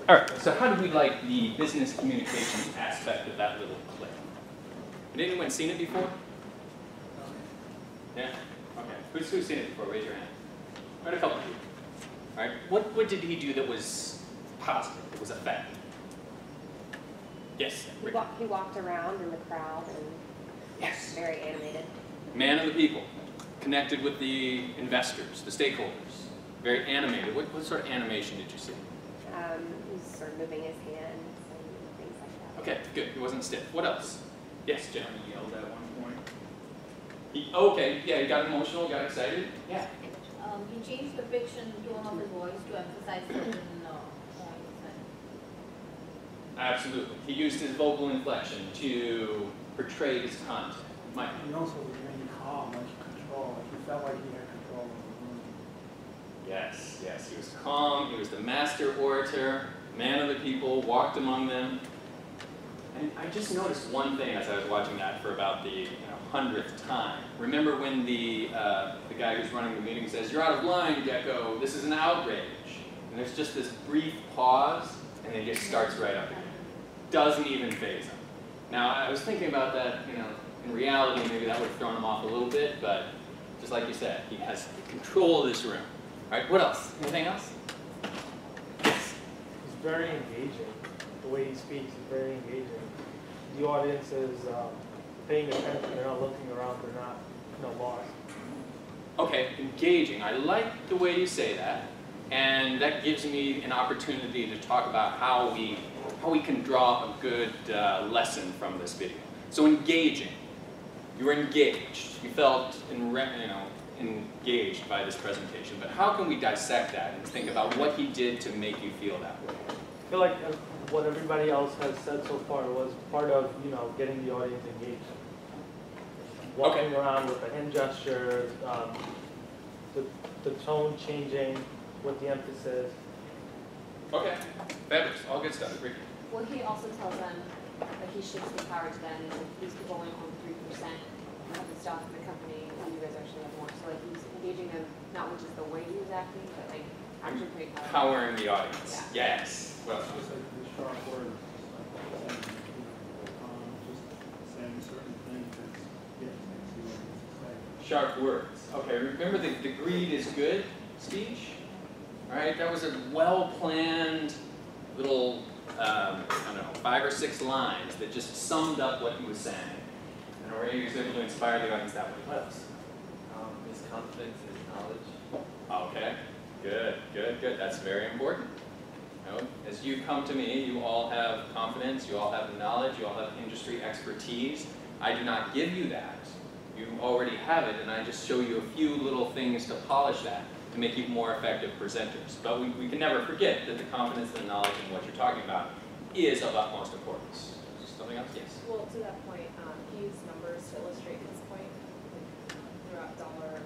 All right, so how do we like the business communications aspect of that little clip? Had anyone seen it before? Yeah? Okay. Who's seen it before? Raise your hand. All right, a couple of you. All right. What did he do that was positive, that was effective? Yes? He walked around in the crowd and yes. Very animated. Man of the people. Connected with the investors, the stakeholders. Very animated. What sort of animation did you see? He was sort of moving his hands and things like that. Okay, good. He wasn't stiff. What else? Yes, Jim. He yelled at one point. Okay, yeah, he got emotional, got excited. Yeah. He changed the pitch and tone of his voice to emphasize certain points. Absolutely. He used his vocal inflection to portray his content. Mike. He also was really calm, like control. Like he felt like he had control of the room. Yes, yes. He was calm. He was the master orator, man of the people, walked among them. And I just noticed one thing as I was watching that for about the 100th time. Remember when the guy who's running the meeting says, "You're out of line, Gecko. This is an outrage." And there's just this brief pause, and then he just starts right up again. Doesn't even faze him. Now, I was thinking about that, in reality, maybe that would have thrown him off a little bit, but just like you said, he has control of this room. All right, what else? Anything else? Yes. He's very engaging. The way he speaks is very engaging. The audience is paying attention. They're not looking around. They're not lost. Okay, engaging. I like the way you say that, and that gives me an opportunity to talk about how we can draw a good lesson from this video. So engaging. You were engaged. You felt engaged by this presentation. But how can we dissect that and think about what he did to make you feel that way? I feel like what everybody else has said so far was part of getting the audience engaged. Walking around with the hand gestures, the tone changing with the emphasis. Okay, fabulous, all good stuff. Ricky. Well, he also tells them that he shifts the power to them, and these people only own 3% of the stock of the company, and you guys actually have more. So like he's engaging them, not with just the way he was acting, but like actually pretty empowering the audience. Yeah. Yes. Well, just like the sharp words, just saying certain things that's makes you say. Sharp words. Okay, remember the greed is good speech? All right, that was a well-planned little, 5 or 6 lines that just summed up what he was saying. And Ray was able to inspire the audience that way. What else? His confidence, his knowledge. Okay, good. That's very important. As you come to me, you all have confidence, you all have knowledge, you all have industry expertise. I do not give you that. You already have it, and I just show you a few little things to polish that, to make you more effective presenters. But we can never forget that the confidence and the knowledge in what you're talking about is of utmost importance. Something else? Yes? Well, to that point, he used numbers to illustrate his point, throughout dollar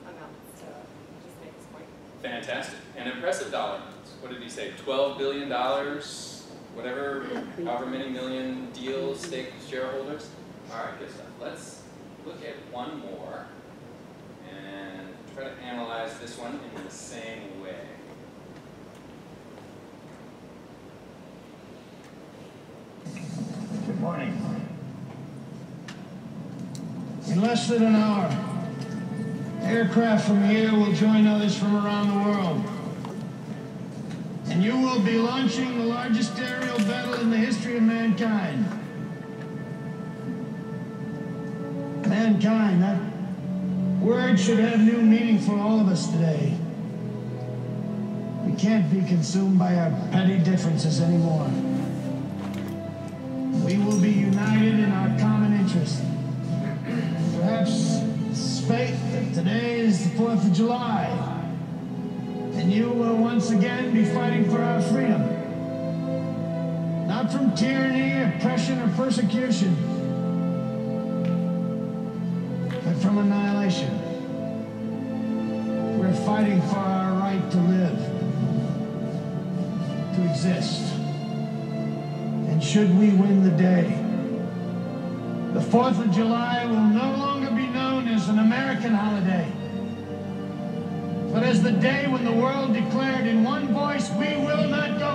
amounts to just make his point. Fantastic. An impressive dollar amount. What did he say? $12 billion, whatever, however many million deals, stake shareholders? All right, good stuff. Let's look at one more and try to analyze this one in the same way. Good morning. In less than an hour, aircraft from here will join others from around the world. And you will be launching the largest aerial battle in the history of mankind. Mankind, that word should have new meaning for all of us today. We can't be consumed by our petty differences anymore. We will be united in our common interest. Perhaps it's fate that today is the 4th of July, and you will once again be fighting for our freedom. Not from tyranny, oppression, or persecution, but from annihilation. We're fighting for our right to live, to exist. And should we win the day, the 4th of July will no longer be known as an American holiday, but as the day when the world declared in one voice, we will not go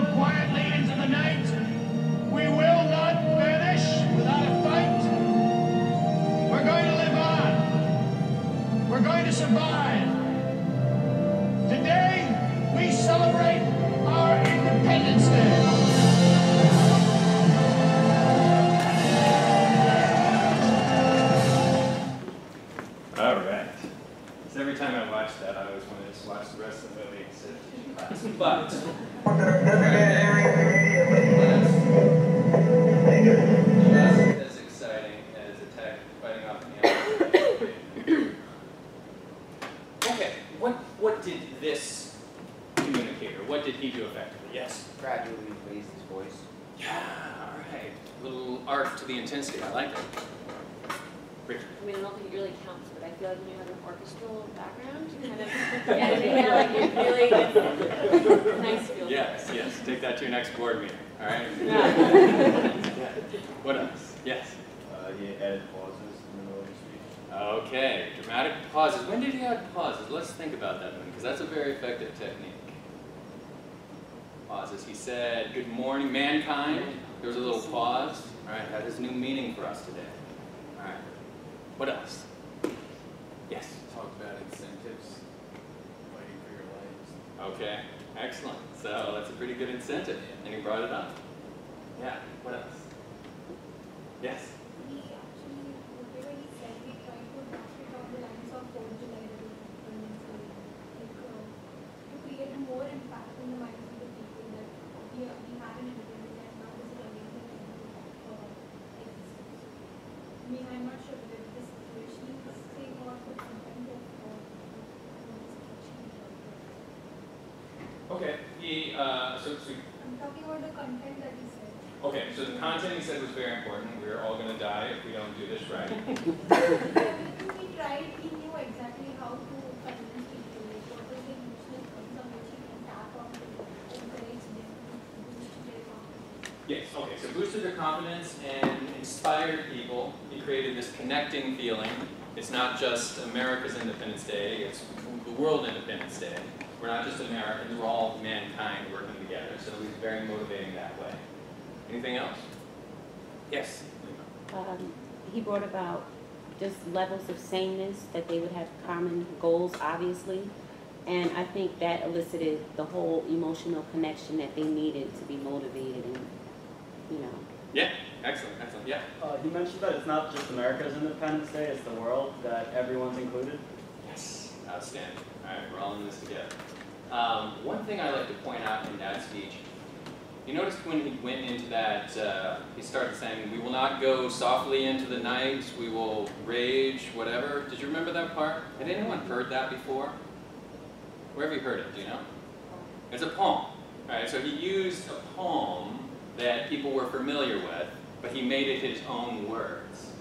But just as exciting as fighting off an alien. Okay, what did this communicator, what did he do effectively? Yes? Gradually raised his voice. Yeah, all right. Little arc to the intensity, I like it. Richard. I mean, I don't think it really counts, but I feel like when you have an orchestral background, you kind of, yeah, like it really gets nice feel. Yes, yes. Take that to your next board meeting, all right? Yeah. Yeah. What else? Yes? He added pauses in the middle of the speech. Okay, dramatic pauses. When did he add pauses? Let's think about that one, because that's a very effective technique. Pauses. He said, good morning, mankind. There was a little pause. All right, that has new meaning for us today. All right. What else? Yes? Talk about incentives, fighting for your lives. Okay, excellent. So that's a pretty good incentive, and he brought it up. Yeah, what else? Yes? He actually, whatever he said, he tried to adapt it on the lines of 4th July Independence Day, like to create more impact in the minds of the people that we had an independence and now this is again the time to existence. I mean, I'm not sure whether this situation is saying what the content of Okay, he, so I'm talking about the content that he said. okay, so the content he said was very important. We're all going to die if we don't do this right. Everything he tried, he knew exactly how to convince people, like what was the emotional points on which he can tap on to encourage them to boost their confidence. Yes, okay, so boosted their confidence and inspired people. He created this connecting feeling. It's not just America's Independence Day, it's the World Independence Day. We're not just Americans, we're all mankind working together. So he's very motivating that way. Anything else? Yes? He brought about just levels of sameness, that they would have common goals, obviously. And I think that elicited the whole emotional connection that they needed to be motivated and, you know. Yeah, excellent, excellent, yeah. He mentioned that it's not just America's Independence Day, it's the world, that everyone's included. Yes, outstanding. All right, we're all in this together. One thing I like to point out in that speech, you noticed when he went into that, he started saying, we will not go softly into the night, we will rage, whatever. Did you remember that part? Had anyone heard that before? Where have you heard it, do you know? It's a poem. All right, so he used a poem that people were familiar with, but he made it his own words.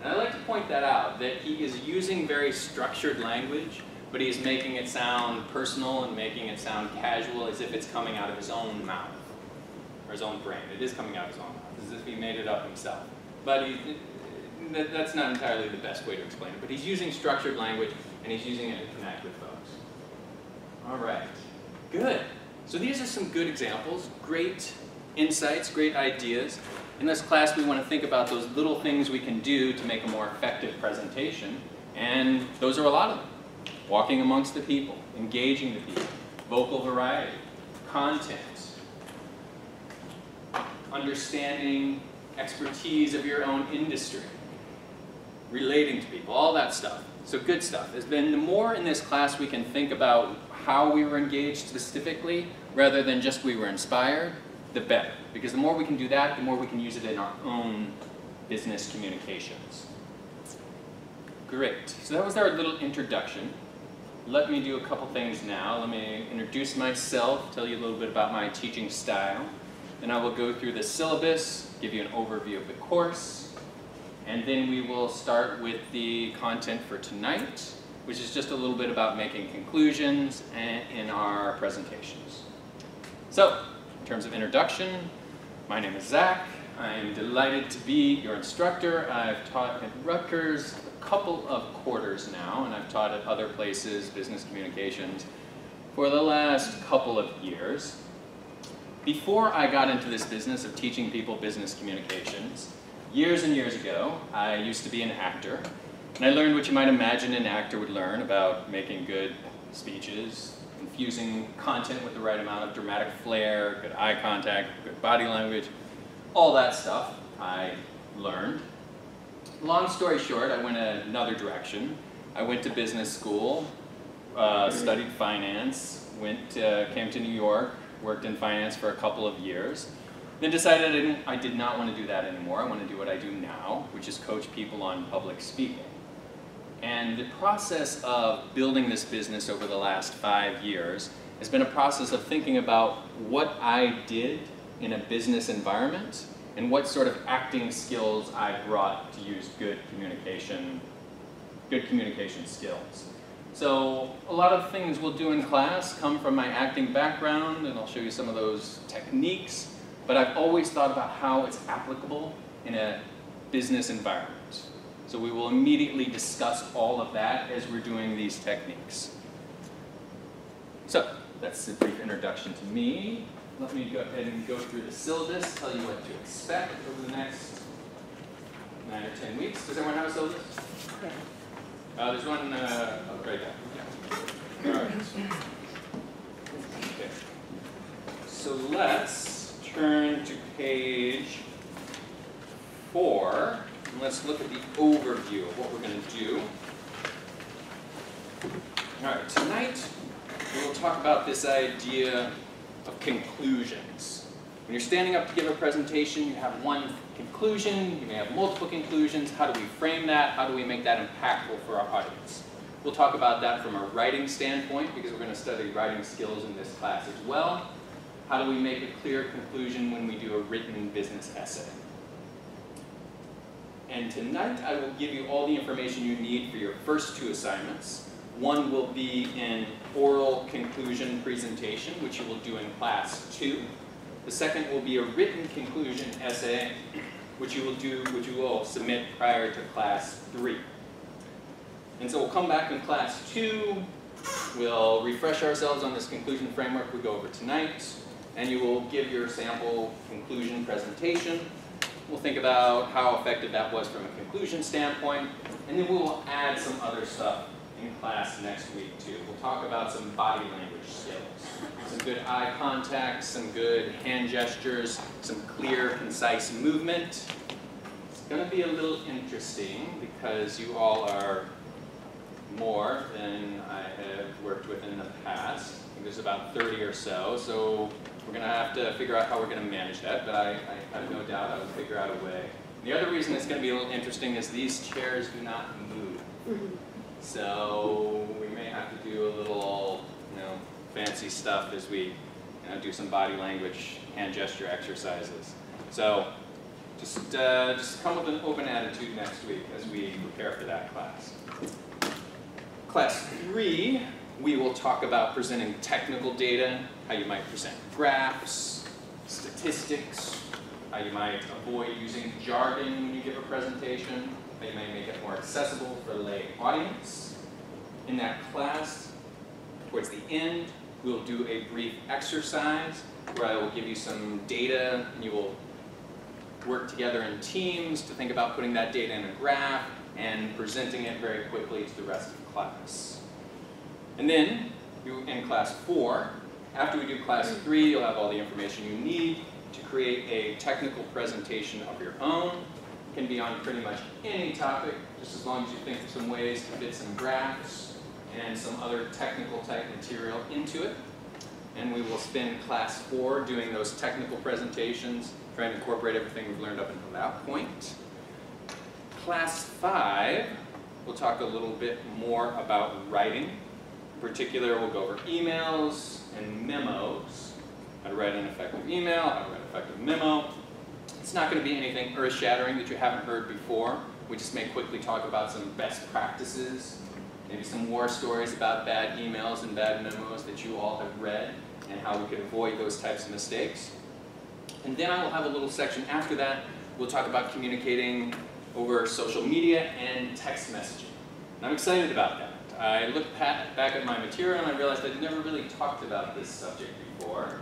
And I like to point that out, that he is using very structured language, but he is making it sound personal and making it sound casual, as if it's coming out of his own mouth, or his own brain. It is coming out of his own mouth, as if he made it up himself. But that's not entirely the best way to explain it, but he's using structured language, and he's using it to connect with folks. All right, good. So these are some good examples, great insights, great ideas. In this class, we want to think about those little things we can do to make a more effective presentation, and those are a lot of them. Walking amongst the people, engaging the people, vocal variety, content, understanding expertise of your own industry, relating to people, all that stuff. So good stuff. There's been the more in this class we can think about how we were engaged specifically, rather than just we were inspired, the better. Because the more we can do that, the more we can use it in our own business communications. Great. So that was our little introduction. Let me do a couple things now. Let me introduce myself, tell you a little bit about my teaching style. Then I will go through the syllabus, give you an overview of the course, and then we will start with the content for tonight, which is just a little bit about making conclusions in our presentations. So, in terms of introduction, my name is Zach. I'm delighted to be your instructor. I've taught at Rutgers a couple of quarters now, and I've taught at other places, business communications, for the last couple of years. Before I got into this business of teaching people business communications, years and years ago, I used to be an actor, and I learned what you might imagine an actor would learn about making good speeches, infusing content with the right amount of dramatic flair, good eye contact, good body language, all that stuff I learned. Long story short, I went another direction. I went to business school, studied finance, came to New York, worked in finance for a couple of years, then decided I did not want to do that anymore. I want to do what I do now, which is coach people on public speaking. And the process of building this business over the last 5 years has been a process of thinking about what I did in a business environment and what sort of acting skills I brought to use good communication skills. So a lot of things we'll do in class come from my acting background, and I'll show you some of those techniques, but I've always thought about how it's applicable in a business environment. So we will immediately discuss all of that as we're doing these techniques. So that's a brief introduction to me. Let me go ahead and go through the syllabus, tell you what to expect over the next 9 or 10 weeks. Does everyone have a syllabus? Yeah. There's one right there. Yeah. All right. Okay. So let's turn to page 4, and let's look at the overview of what we're going to do. All right, tonight we will talk about this idea of conclusions. When you're standing up to give a presentation, you have one conclusion, you may have multiple conclusions. How do we frame that? How do we make that impactful for our audience? We'll talk about that from a writing standpoint, because we're going to study writing skills in this class as well. How do we make a clear conclusion when we do a written business essay? And tonight I will give you all the information you need for your first 2 assignments. One will be an oral conclusion presentation, which you will do in class 2. The second will be a written conclusion essay, which you will submit prior to class 3. And so we'll come back in class 2, we'll refresh ourselves on this conclusion framework we go over tonight, and you will give your sample conclusion presentation. We'll think about how effective that was from a conclusion standpoint, and then we will add some other stuff in class next week too. We'll talk about some body language skills, some good eye contact, some good hand gestures, some clear, concise movement. It's going to be a little interesting because you all are more than I have worked with in the past. I think there's about 30 or so, so we're going to have to figure out how we're going to manage that, but I have no doubt I will figure out a way. The other reason it's going to be a little interesting is these chairs do not move. So we may have to do a little, fancy stuff as we do some body language, hand gesture exercises. So just come with an open attitude next week as we prepare for that class. Class 3, we will talk about presenting technical data, how you might present graphs, statistics, how you might avoid using jargon when you give a presentation, how you may make it more accessible for the lay audience. In that class, towards the end, we will do a brief exercise where I will give you some data, and you will work together in teams to think about putting that data in a graph and presenting it very quickly to the rest of the class. And then, in class 4, after we do class 3, you'll have all the information you need to create a technical presentation of your own. It can be on pretty much any topic, just as long as you think of some ways to fit some graphs and some other technical type material into it. And we will spend class 4 doing those technical presentations, trying to incorporate everything we've learned up until that point. Class 5, we'll talk a little bit more about writing. In particular, we'll go over emails and memos, how to write an effective email, how to write an effective memo. It's not going to be anything earth-shattering that you haven't heard before. We just may quickly talk about some best practices, maybe some war stories about bad emails and bad memos that you all have read, and how we could avoid those types of mistakes. And then I will have a little section after that. We'll talk about communicating over social media and text messaging. And I'm excited about that. I looked back at my material and I realized I'd never really talked about this subject before,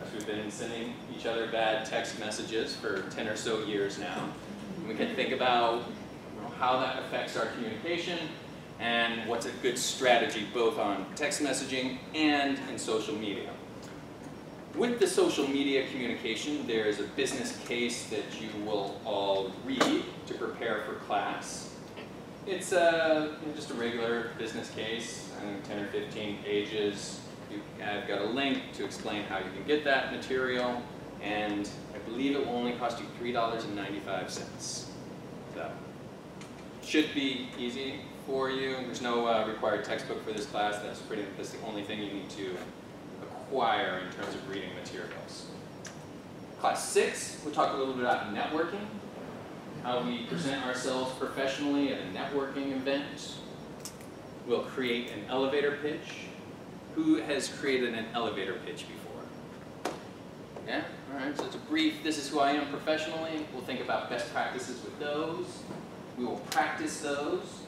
as we've been sending each other bad text messages for 10 or so years now. And we can think about how that affects our communication and what's a good strategy both on text messaging and in social media. With the social media communication, there is a business case that you will all read to prepare for class. It's just a regular business case, I think 10 or 15 pages. I've got a link to explain how you can get that material, and I believe it will only cost you $3.95. So, should be easy for you. There's no required textbook for this class. That's the only thing you need to acquire in terms of reading materials. Class 6, we'll talk a little bit about networking, how we present ourselves professionally at a networking event. We'll create an elevator pitch. Who has created an elevator pitch before? Yeah? All right, so it's a brief, this is who I am professionally. We'll think about best practices with those. We will practice those.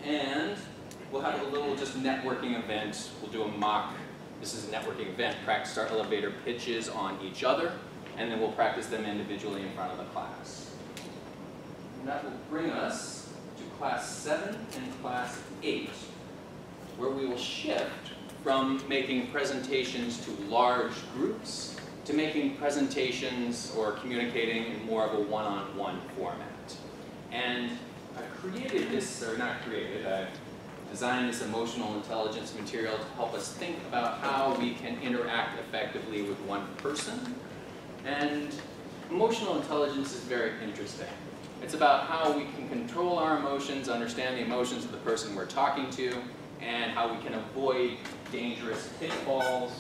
And we'll have a little just networking event. We'll do a mock, this is a networking event, practice our elevator pitches on each other, and then we'll practice them individually in front of the class. And that will bring us to class 7 and class 8, where we will shift from making presentations to large groups to making presentations or communicating in more of a one-on-one format. And I created this, or not created, I designed this emotional intelligence material to help us think about how we can interact effectively with one person. And emotional intelligence is very interesting. It's about how we can control our emotions, understand the emotions of the person we're talking to, and how we can avoid dangerous pitfalls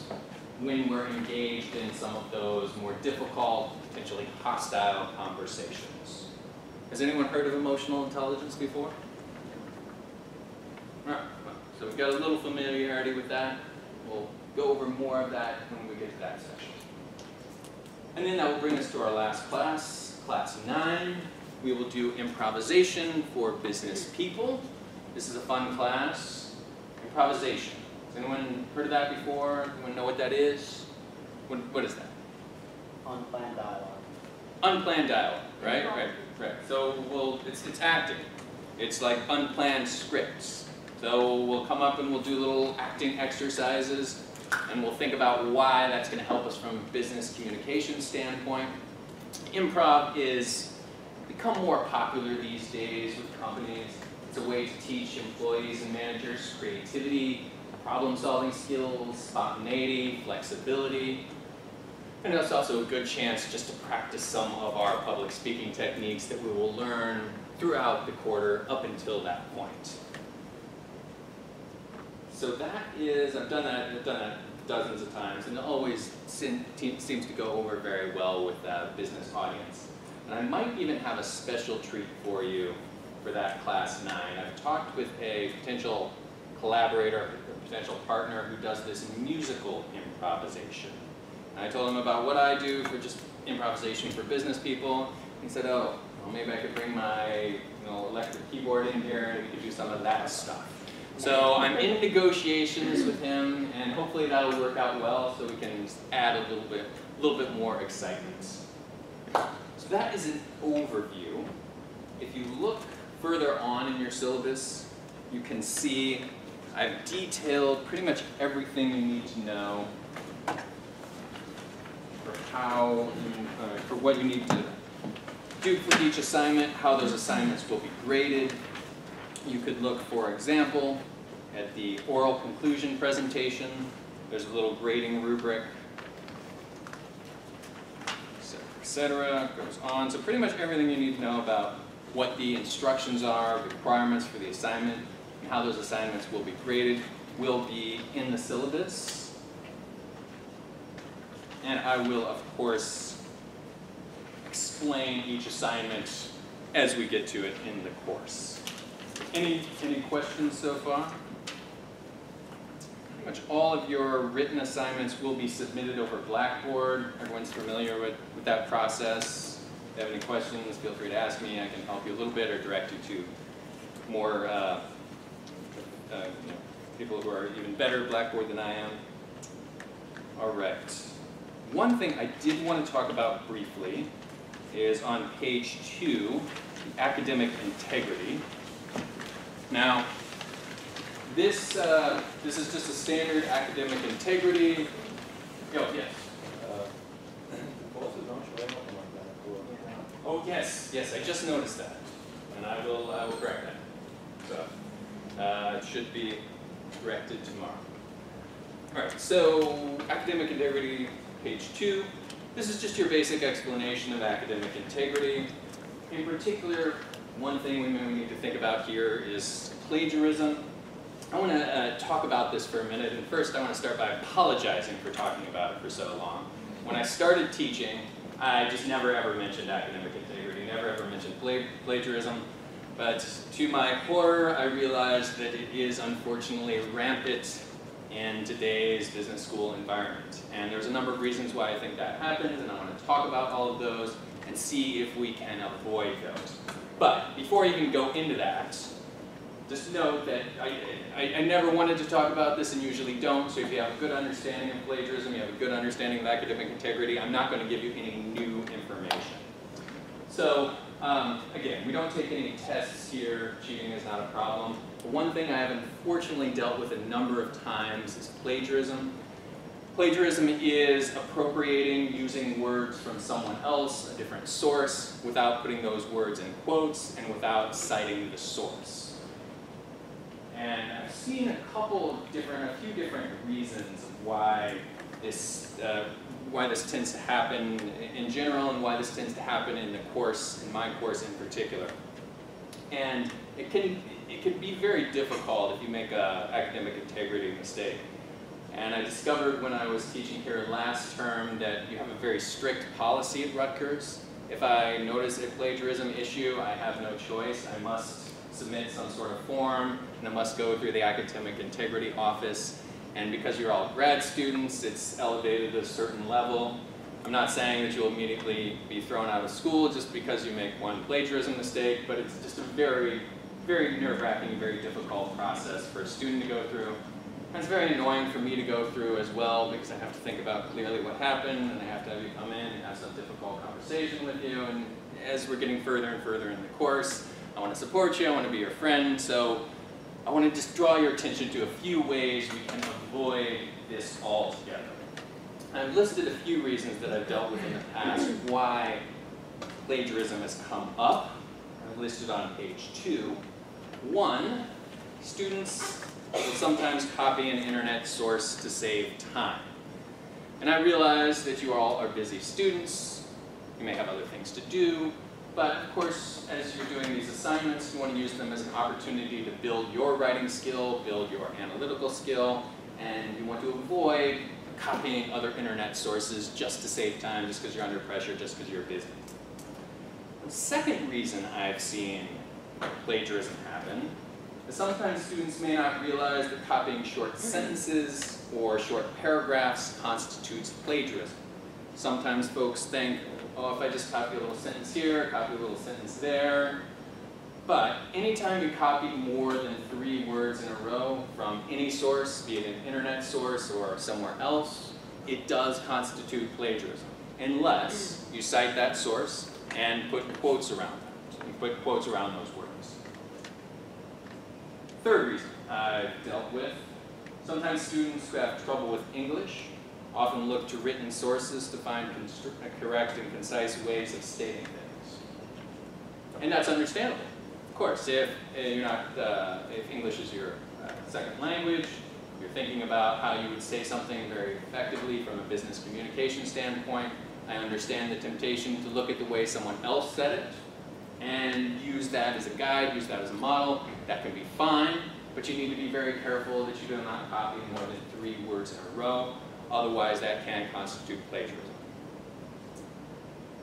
when we're engaged in some of those more difficult, potentially hostile conversations. Has anyone heard of emotional intelligence before? All right, so we've got a little familiarity with that. We'll go over more of that when we get to that section. And then that will bring us to our last class, class 9. We will do improvisation for business people. This is a fun class. Improvisation. Has anyone heard of that before? Anyone know what that is? What is that? Unplanned dialogue. Unplanned dialogue, right? Right. So it's acting. It's like unplanned scripts. So we'll come up and we'll do little acting exercises, and we'll think about why that's going to help us from a business communication standpoint. Improv is become more popular these days with companies. It's a way to teach employees and managers creativity, problem-solving skills, spontaneity, flexibility. And it's also a good chance just to practice some of our public speaking techniques that we will learn throughout the quarter up until that point. So that is, I've done that dozens of times, and it always seems to go over very well with the business audience. And I might even have a special treat for you for that class 9. I've talked with a potential collaborator, a potential partner who does this musical improvisation. And I told him about what I do for just improvisation for business people. He said, oh, well, maybe I could bring my electric keyboard in here and we could do some of that stuff. So I'm in negotiations with him, and hopefully that'll work out well so we can add a little bit more excitement. So that is an overview. If you look further on in your syllabus, you can see I've detailed pretty much everything you need to know for what you need to do for each assignment, how those assignments will be graded. You could look, for example, at the oral conclusion presentation. There's a little grading rubric, etc. Goes on. So pretty much everything you need to know about what the instructions are, the requirements for the assignment, and how those assignments will be graded will be in the syllabus. And I will, of course, explain each assignment as we get to it in the course. Any questions so far? Pretty much all of your written assignments will be submitted over Blackboard. Everyone's familiar with that process. If you have any questions, feel free to ask me. I can help you a little bit or direct you to more people who are even better at Blackboard than I am. All right. One thing I did want to talk about briefly is on page 2, the academic integrity. Now, this is just a standard academic integrity. Oh, yes. Oh, yes, I just noticed that, and I will correct that. So, it should be corrected tomorrow. All right, so academic integrity, page 2. This is just your basic explanation of academic integrity. In particular, one thing we may need to think about here is plagiarism. I want to talk about this for a minute, and first I want to start by apologizing for talking about it for so long. When I started teaching, I just never ever mentioned academic integrity, never ever mentioned plagiarism, but to my horror, I realized that it is unfortunately rampant in today's business school environment. And there's a number of reasons why I think that happens, and I want to talk about all of those and see if we can avoid those. But before I even go into that, just note that I never wanted to talk about this and usually don't, so if you have a good understanding of plagiarism, you have a good understanding of academic integrity, I'm not going to give you any new information. So, again, we don't take any tests here, cheating is not a problem. But one thing I have unfortunately dealt with a number of times is plagiarism. Plagiarism is appropriating, using words from someone else, a different source, without putting those words in quotes and without citing the source. And I've seen a few different reasons of why this tends to happen in general and why this tends to happen in my course in particular. And it can be very difficult if you make an academic integrity mistake. And I discovered when I was teaching here last term that you have a very strict policy at Rutgers. If I notice a plagiarism issue, I have no choice. I must submit some sort of form, and I must go through the academic integrity office. And because you're all grad students, it's elevated to a certain level. I'm not saying that you'll immediately be thrown out of school just because you make one plagiarism mistake, but it's just a very, very nerve-wracking, very difficult process for a student to go through. And it's very annoying for me to go through as well because I have to think about clearly what happened, and I have to have you come in and have some difficult conversation with you. And as we're getting further and further in the course, I want to support you, I want to be your friend, so I want to just draw your attention to a few ways we can avoid this altogether. I've listed a few reasons that I've dealt with in the past why plagiarism has come up. I've listed on page 2. 1, students will sometimes copy an internet source to save time. And I realize that you all are busy students, you may have other things to do, but of course, as you're doing these assignments, you want to use them as an opportunity to build your writing skill, build your analytical skill, and you want to avoid copying other internet sources just to save time, just because you're under pressure, just because you're busy. The second reason I've seen plagiarism happen is sometimes students may not realize that copying short sentences or short paragraphs constitutes plagiarism. Sometimes folks think, oh, if I just copy a little sentence here, copy a little sentence there. But anytime you copy more than 3 words in a row from any source, be it an internet source or somewhere else, it does constitute plagiarism, unless you cite that source and put quotes around that. You put quotes around those words. Third reason I've dealt with, sometimes students who have trouble with English often look to written sources to find correct and concise ways of stating things. And that's understandable. Of course, if English is your second language, you're thinking about how you would say something very effectively from a business communication standpoint, I understand the temptation to look at the way someone else said it and use that as a guide, use that as a model. That can be fine, but you need to be very careful that you do not copy more than 3 words in a row. Otherwise, that can constitute plagiarism.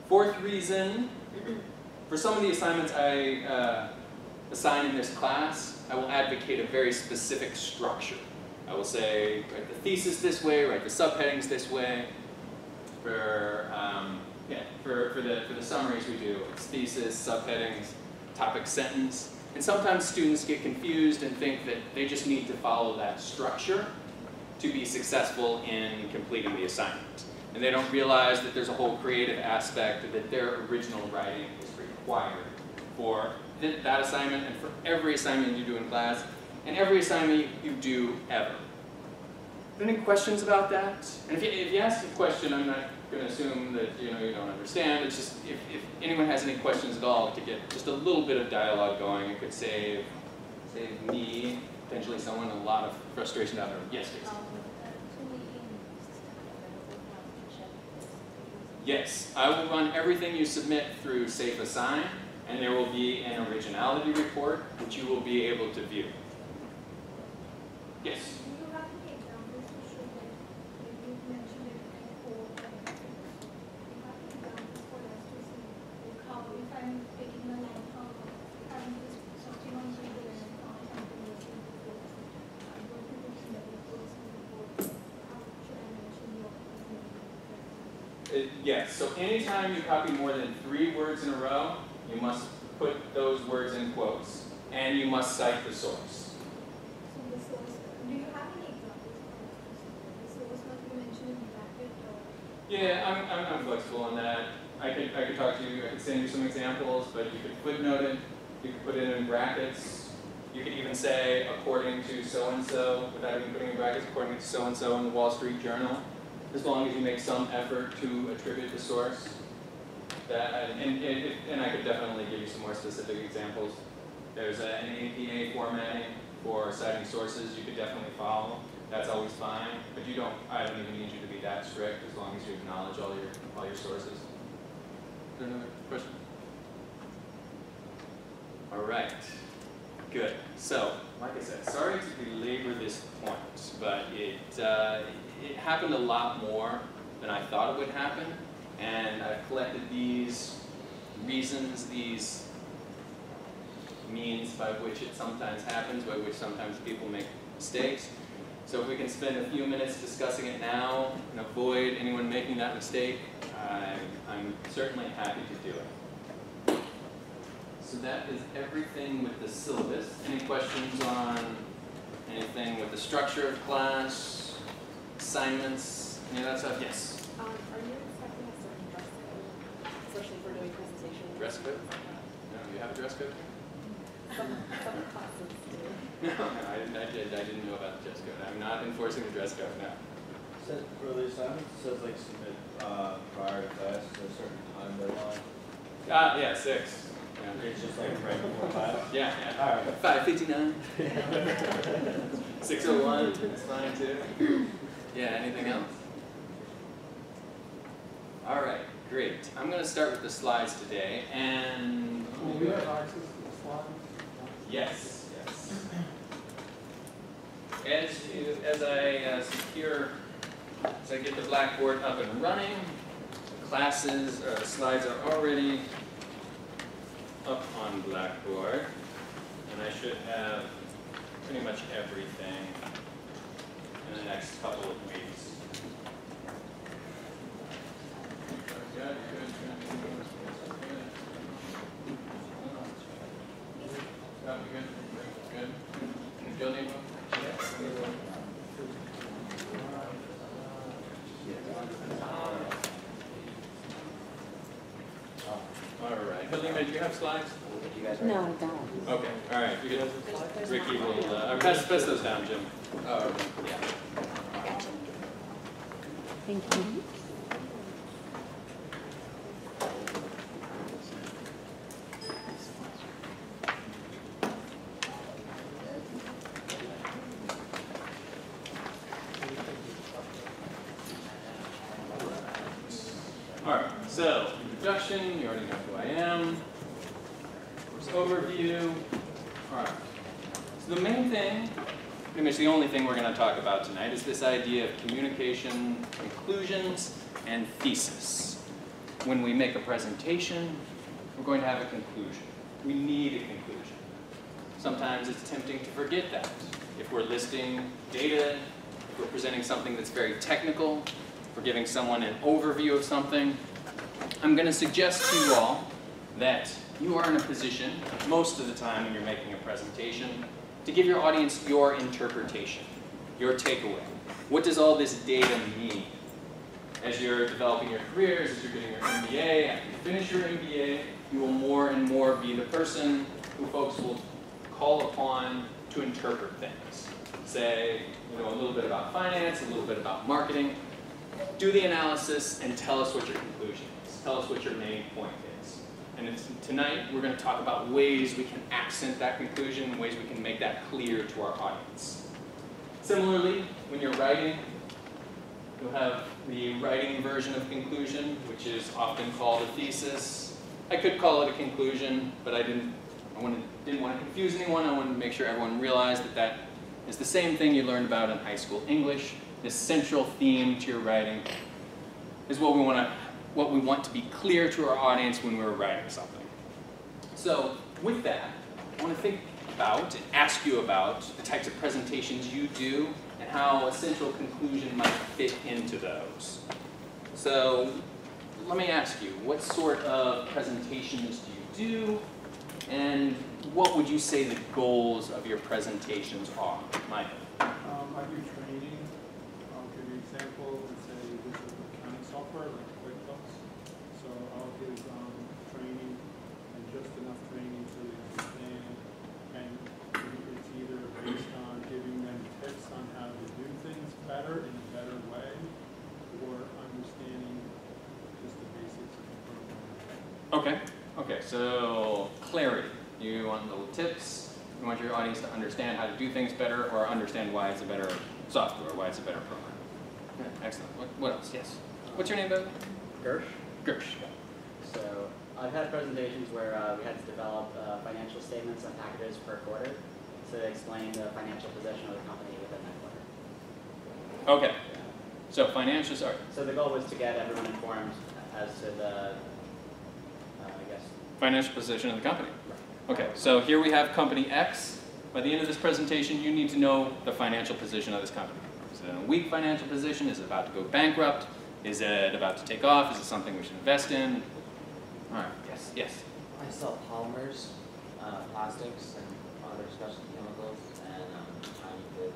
Fourth reason, for some of the assignments I assign in this class, I will advocate a very specific structure. I will say, write the thesis this way, write the subheadings this way. For the summaries we do, it's thesis, subheadings, topic sentence. And sometimes students get confused and think that they just need to follow that structure to be successful in completing the assignment. And they don't realize that there's a whole creative aspect that their original writing is required for that assignment and for every assignment you do in class and every assignment you do ever. Any questions about that? And if you ask a question, I'm not going to assume that you don't understand. It's just if anyone has any questions at all, to get just a little bit of dialogue going, it could save me, potentially someone, a lot of frustration out there. Yes, please. So Yes, I will run everything you submit through Safe Assign, and there will be an originality report which you will be able to view. Yes? Do you have any examples to show that you mentioned it in code and do you have any examples for us to see like how if I'm taking a line how I'm just searching on Google and I found something that's in the code. I'm going to put in the reports in the code. How should I mention your name? Yes, so anytime you copy more than 3 words in a row, you must put those words in quotes, and you must cite the source. So the source, do you have any examples for us to see? The source must be mentioned in bracket or? Yeah, I'm flexible on that. I could talk to you, I could send you some examples, but you could footnote it, you could put it in brackets. You could even say, according to so-and-so, without even putting in brackets, according to so-and-so in the Wall Street Journal, as long as you make some effort to attribute the source. And I could definitely give you some more specific examples. There's an APA formatting for citing sources you could definitely follow. That's always fine, but I don't even need you to be that strict as long as you acknowledge all your sources. Is there another question? All right, good. So, like I said, sorry to belabor this point, but it happened a lot more than I thought it would happen. And I've collected these reasons, these means by which it sometimes happens, by which sometimes people make mistakes. So if we can spend a few minutes discussing it now and avoid anyone making that mistake, I'm certainly happy to do it. So that is everything with the syllabus. Any questions on anything with the structure of class, assignments, any of that stuff? Yes? Are you expecting a certain dress code, especially for doing presentations? Dress code? No, you have a dress code? Some classes do. No, I didn't know about the dress code. I'm not enforcing the dress code, no. For the assignments, it says like submit prior to class to a certain time deadline. Yeah, 6. Yeah. It's just like right before class? Yeah. All right. 5:59. 6:01, it's fine too. Yeah, anything else? All right, great. I'm going to start with the slides today, and Will we have access to the slides? yes. As I get the Blackboard up and running, the slides are already up on Blackboard, and I should have pretty much everything in the next couple of weeks. Good. Jill, need one? All right. Hilda, do you have slides? No, I don't. Okay. All right. You can, Ricky will. Pass those down, Jim. Oh, yeah. Thank you. Alright, so introduction, you already know who I am. Course overview. Alright. So the main thing, pretty much the only thing we're going to talk about tonight is this idea of communication, conclusions, and thesis. When we make a presentation, we're going to have a conclusion. We need a conclusion. Sometimes it's tempting to forget that. If we're listing data, if we're presenting something that's very technical, if we're giving someone an overview of something, I'm going to suggest to you all that you are in a position, most of the time when you're making a presentation, to give your audience your interpretation, your takeaway. What does all this data mean? As you're developing your careers, as you're getting your MBA, after you finish your MBA, you will more and more be the person who folks will call upon to interpret things. Say, a little bit about finance, a little bit about marketing. Do the analysis and tell us what your conclusion is. Tell us what your main point is. And tonight, we're going to talk about ways we can accent that conclusion, ways we can make that clear to our audience. Similarly, when you're writing, You'll have the writing version of conclusion, which is often called a thesis. I could call it a conclusion, but I didn't want to confuse anyone. I wanted to make sure everyone realized that that is the same thing you learned about in high school English. This central theme to your writing is what we want to be clear to our audience when we're writing something. So with that, I want to think about and ask you about the types of presentations you do and how a central conclusion might fit into those. So let me ask you, what sort of presentations do you do, and what would you say the goals of your presentations are? Mike? I do training. I'll give you an example. Let's say this is accounting software like QuickBooks. So I'll give training and just enough training so they understand. And it's either based on giving them tips on how to do things better in a better way, or understanding just the basics of the program. Okay, so clarity. You want little tips. You want your audience to understand how to do things better or understand why it's a better software, why it's a better program. Yeah, excellent. What else? Yes. What's your name, Bill? Gersh. Gersh. So I've had presentations where we had to develop financial statements and packages per quarter to explain the financial position of the company within that quarter. Okay. So financials are... So the goal was to get everyone informed as to the, I guess... financial position of the company. Okay, so here we have company X. By the end of this presentation, you need to know the financial position of this company. Is it in a weak financial position? Is it about to go bankrupt? Is it about to take off? Is it something we should invest in? All right, yes. I sell polymers, plastics, and other specialty chemicals, and I'm trying to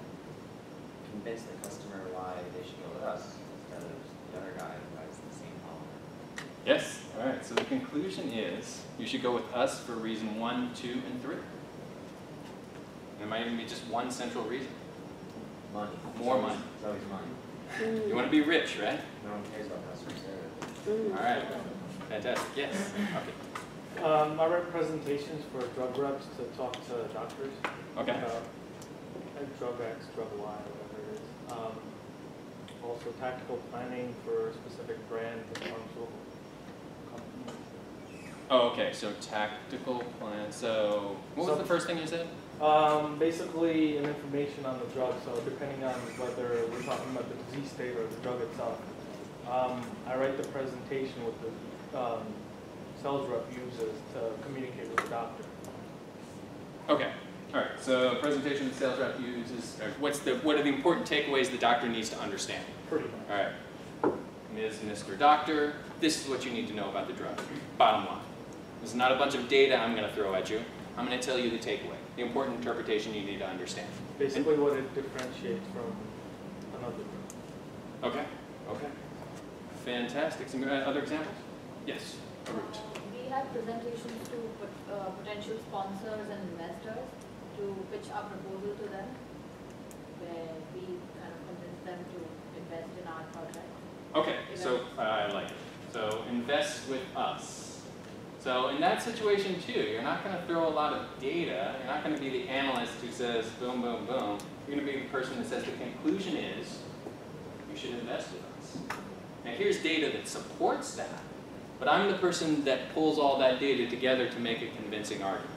convince the customer why they should go with us instead of the other guy who has the same polymer. Yes, all right, so the conclusion is you should go with us for reason 1, 2, and 3. And it might even be just one central reason. Money. More money. It's always money. You want to be rich, right? No one cares about customer service. All right, fantastic, yes. Okay. I write presentations for drug reps to talk to doctors. Okay. Like drug X, drug Y, whatever it is. Also tactical planning for a specific brand of pharmaceutical company. Oh, okay, so tactical plan. So what was the first thing you said? Basically, information on the drug. So depending on whether we're talking about the disease state or the drug itself, I write the presentation with the sales rep uses to communicate with the doctor. Okay. All right. So presentation the sales rep uses. What are the important takeaways the doctor needs to understand? Pretty much. All right. Ms. and Mr. Doctor, this is what you need to know about the drug. Bottom line. This is not a bunch of data I'm going to throw at you. I'm going to tell you the takeaway, the important interpretation you need to understand. Basically what it differentiates from another drug. Okay. Okay. Fantastic. Some other examples? Yes. Arut. We have presentations to potential sponsors and investors to pitch our proposal to them, where we kind of convince them to invest in our project. Okay, so I like it. So invest with us. So in that situation too, you're not going to throw a lot of data. You're not going to be the analyst who says boom, boom, boom. You're going to be the person that says the conclusion is you should invest with us. Now here's data that supports that, but I'm the person that pulls all that data together to make a convincing argument.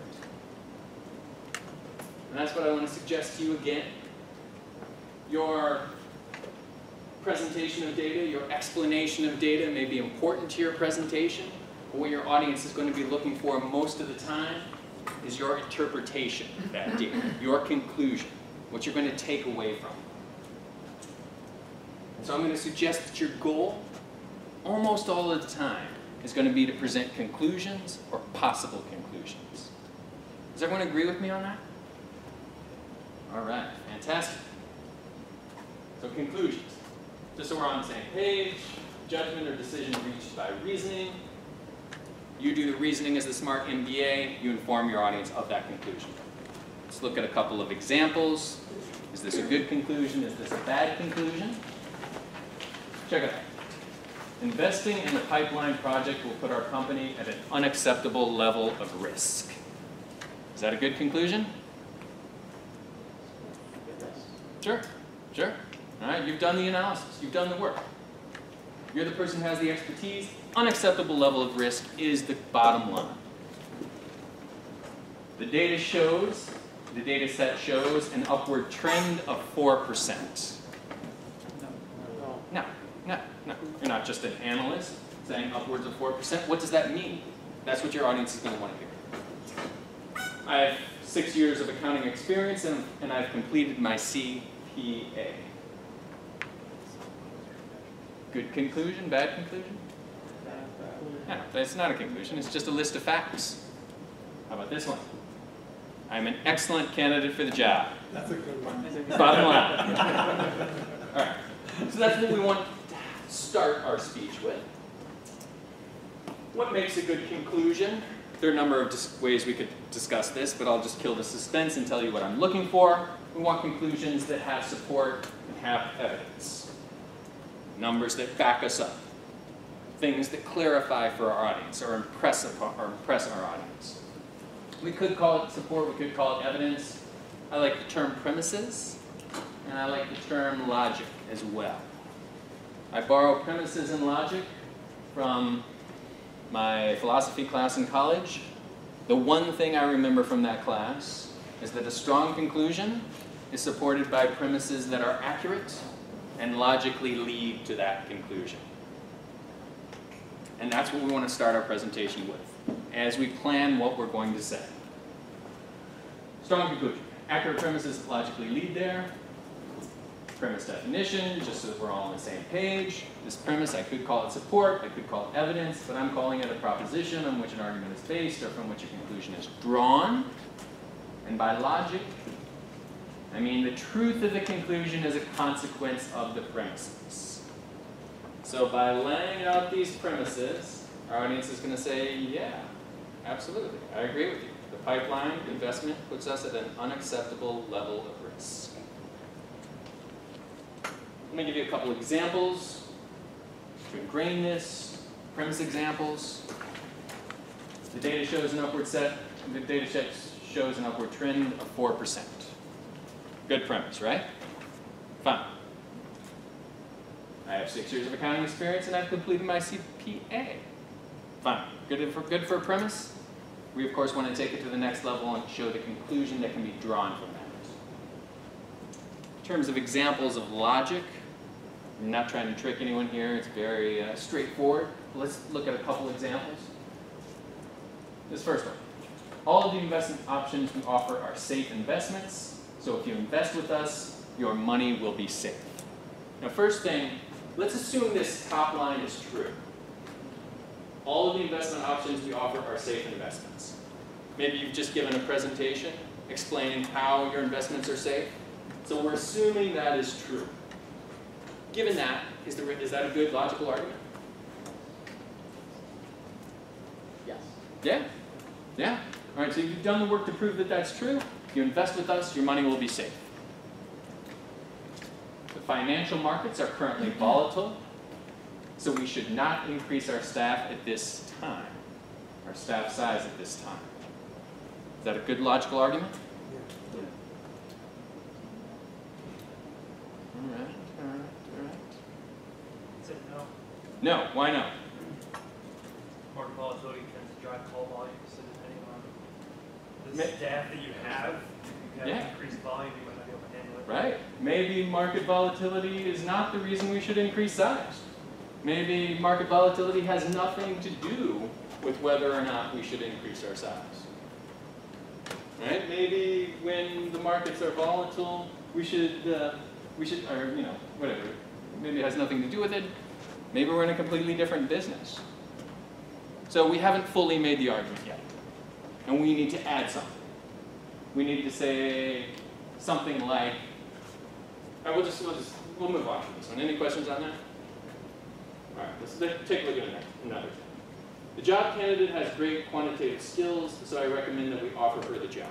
And that's what I want to suggest to you again. Your presentation of data, your explanation of data may be important to your presentation, but what your audience is going to be looking for most of the time is your interpretation of that data, your conclusion, what you're going to take away from it. And so I'm going to suggest that your goal, almost all of the time, is going to be to present conclusions or possible conclusions. Does everyone agree with me on that? All right, fantastic. So conclusions. Just so we're on the same page, judgment or decision reached by reasoning. You do the reasoning as the smart MBA, you inform your audience of that conclusion. Let's look at a couple of examples. Is this a good conclusion? Is this a bad conclusion? Check it out. Investing in the pipeline project will put our company at an unacceptable level of risk. Is that a good conclusion? Sure, sure. All right, you've done the analysis, you've done the work. You're the person who has the expertise. Unacceptable level of risk is the bottom line. The data set shows an upward trend of 4%. No. You're not just an analyst saying upwards of 4%. What does that mean? That's what your audience is going to want to hear. I have 6 years of accounting experience and I've completed my CPA. Good conclusion, bad conclusion? No, it's not a conclusion, it's just a list of facts. How about this one? I'm an excellent candidate for the job. That's a good one. Bottom line. All right, so that's what we want to start our speech with. What makes a good conclusion? There are a number of ways we could discuss this, but I'll just kill the suspense and tell you what I'm looking for. We want conclusions that have support and have evidence. Numbers that back us up. Things that clarify for our audience or impress our audience. We could call it support, we could call it evidence. I like the term premises, and I like the term logic as well. I borrow premises and logic from my philosophy class in college. The one thing I remember from that class is that a strong conclusion is supported by premises that are accurate and logically lead to that conclusion. And that's what we want to start our presentation with, as we plan what we're going to say. Strong conclusion. Accurate premises that logically lead there. Premise definition, just so that we're all on the same page. This premise, I could call it support, I could call it evidence, but I'm calling it a proposition on which an argument is based or from which a conclusion is drawn. And by logic, I mean the truth of the conclusion is a consequence of the premises. So by laying out these premises, our audience is going to say, yeah, absolutely, I agree with you. The pipeline investment puts us at an unacceptable level of risk. I'm going to give you a couple examples to ingrain this, premise examples. The data shows an upward trend of 4%. Good premise, right? Fine. I have 6 years of accounting experience and I've completed my CPA. Fine. Good for a premise. We of course want to take it to the next level and show the conclusion that can be drawn from that. In terms of examples of logic, I'm not trying to trick anyone here, it's very straightforward. Let's look at a couple examples. This first one. All of the investment options we offer are safe investments, so if you invest with us, your money will be safe. Now first thing, let's assume this top line is true. All of the investment options we offer are safe investments. Maybe you've just given a presentation explaining how your investments are safe. So we're assuming that is true. Given that, is that a good logical argument? Yes. Yeah? Yeah? All right, so you've done the work to prove that that's true. You invest with us, your money will be safe. The financial markets are currently volatile, so we should not increase our staff at this time, our staff size at this time. Is that a good logical argument? Yeah. All right. Say no. No, why no? Market volatility tends to drive call volume, so depending on the Ma- staff that you have, if you have Yeah. increased volume, you might not be able to handle it. Right. Maybe market volatility is not the reason we should increase size. Maybe market volatility has nothing to do with whether or not we should increase our size. Right? Maybe when the markets are volatile, we should, or whatever. Maybe it has nothing to do with it. Maybe we're in a completely different business. So we haven't fully made the argument yet. And we need to add something. We need to say something like, all right, we'll move on from this one. Any questions on that? All right, let's take a look at another thing. The job candidate has great quantitative skills, so I recommend that we offer her the job.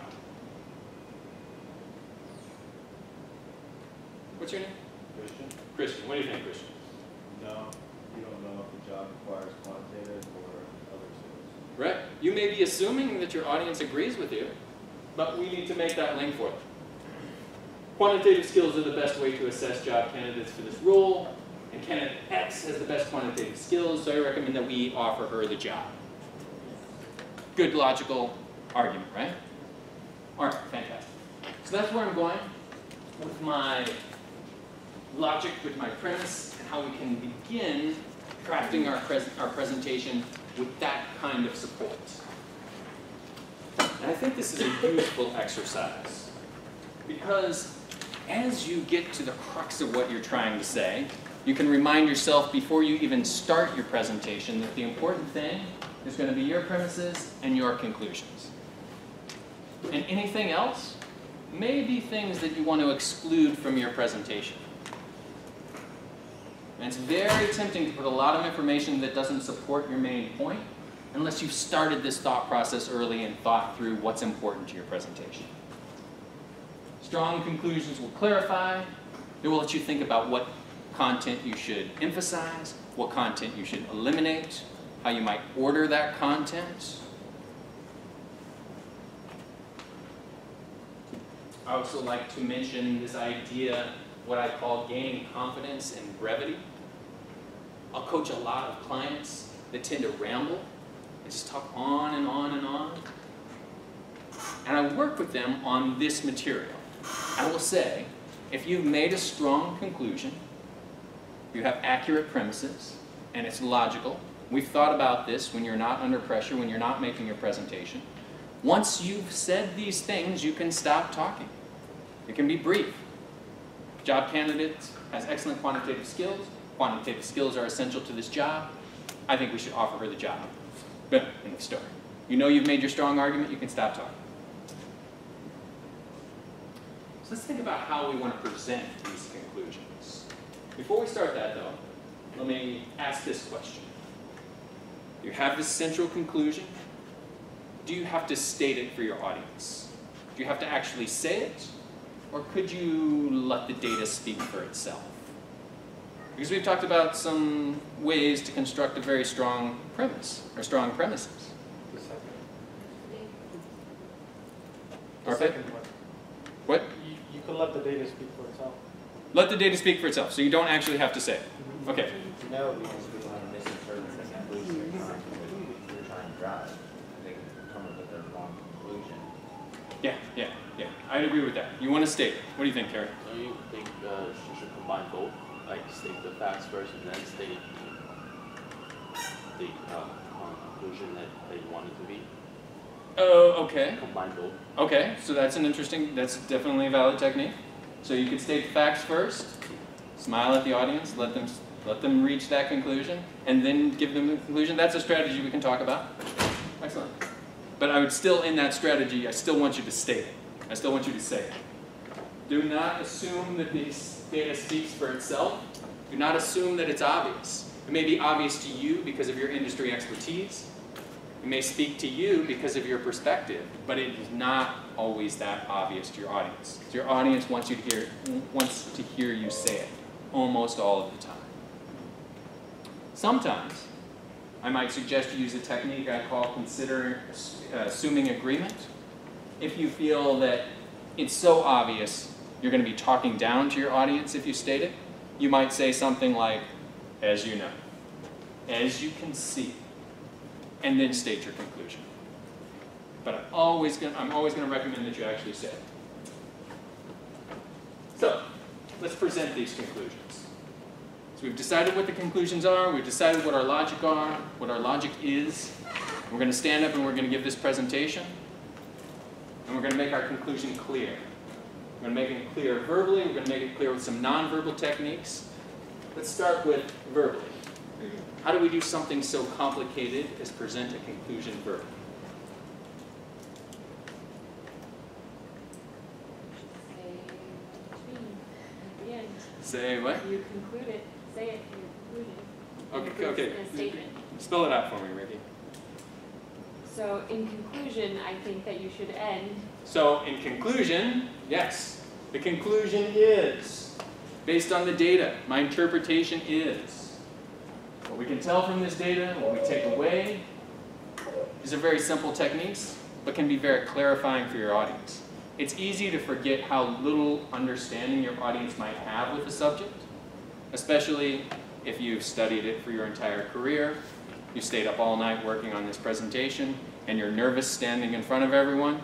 What's your name? Christian? Christian. What do you think, Christian? No, you don't know if the job requires quantitative or other skills. Right. You may be assuming that your audience agrees with you, but we need to make that link for them. quantitative skills are the best way to assess job candidates for this role, and candidate X has the best quantitative skills, so I recommend that we offer her the job. Good logical argument, right? All right, fantastic. So that's where I'm going with my logic, with my premise, and how we can begin crafting our presentation with that kind of support. And I think this is a useful exercise because as you get to the crux of what you're trying to say, you can remind yourself before you even start your presentation that the important thing is going to be your premises and your conclusions. And anything else may be things that you want to exclude from your presentation. And it's very tempting to put a lot of information that doesn't support your main point unless you've started this thought process early and thought through what's important to your presentation. Strong conclusions will clarify. They will let you think about what content you should emphasize, what content you should eliminate, how you might order that content. I also like to mention this idea, what I call gaining confidence in brevity. I'll coach a lot of clients that tend to ramble and just talk on and on and on. And I work with them on this material. I will say, if you've made a strong conclusion, you have accurate premises, and it's logical, we've thought about this when you're not under pressure, when you're not making your presentation. Once you've said these things, you can stop talking. It can be brief. Job candidate has excellent quantitative skills. Quantitative skills are essential to this job. I think we should offer her the job. Boom, end of story. You know you've made your strong argument, you can stop talking. So let's think about how we want to present these conclusions. Before we start that though, let me ask this question. You have this central conclusion. Do you have to state it for your audience? Do you have to actually say it? Or could you let the data speak for itself? Because we've talked about some ways to construct a very strong premise, or strong premises. The second. The Okay. second one. What? You can let the data speak for itself. Let the data speak for itself, so you don't actually have to say it. Okay. No, because we want to misinterpret the conclusion you're trying to drive. They can come up with the wrong conclusion. Yeah. I'd agree with that. You want to state it. What do you think, Carrie? Don't you think she should combine both? Like state the facts first and then state the conclusion that you want it to be? Oh, okay. Combine both. Okay, so that's definitely a valid technique. So you could state the facts first, smile at the audience, let them reach that conclusion, and then give them the conclusion. That's a strategy we can talk about. Excellent. But I would still, in that strategy, I still want you to state it. I still want you to say it. Do not assume that this data speaks for itself. Do not assume that it's obvious. It may be obvious to you because of your industry expertise. It may speak to you because of your perspective, but it is not always that obvious to your audience. Your audience wants to hear you say it almost all of the time. Sometimes, I might suggest you use a technique I call assuming agreement. If you feel that it's so obvious you're going to be talking down to your audience if you state it, you might say something like, as you know, as you can see, and then state your conclusion. But I'm always going to recommend that you actually say it. So, let's present these conclusions. So we've decided what the conclusions are, we've decided what our logic is. We're going to stand up and we're going to give this presentation. And we're going to make our conclusion clear. We're going to make it clear verbally, we're going to make it clear with some nonverbal techniques. Let's start with verbally. How do we do something so complicated as present a conclusion verbally? Say what? You conclude it, say it in your conclusion. Okay. In a statement. Spell it out for me, Ricky. So in conclusion, I think that you should end. So in conclusion, yes. The conclusion is, based on the data, my interpretation is, what we can tell from this data, what we take away, these are very simple techniques, but can be very clarifying for your audience. it's easy to forget how little understanding your audience might have with the subject, especially if you've studied it for your entire career, you stayed up all night working on this presentation, and you're nervous standing in front of everyone.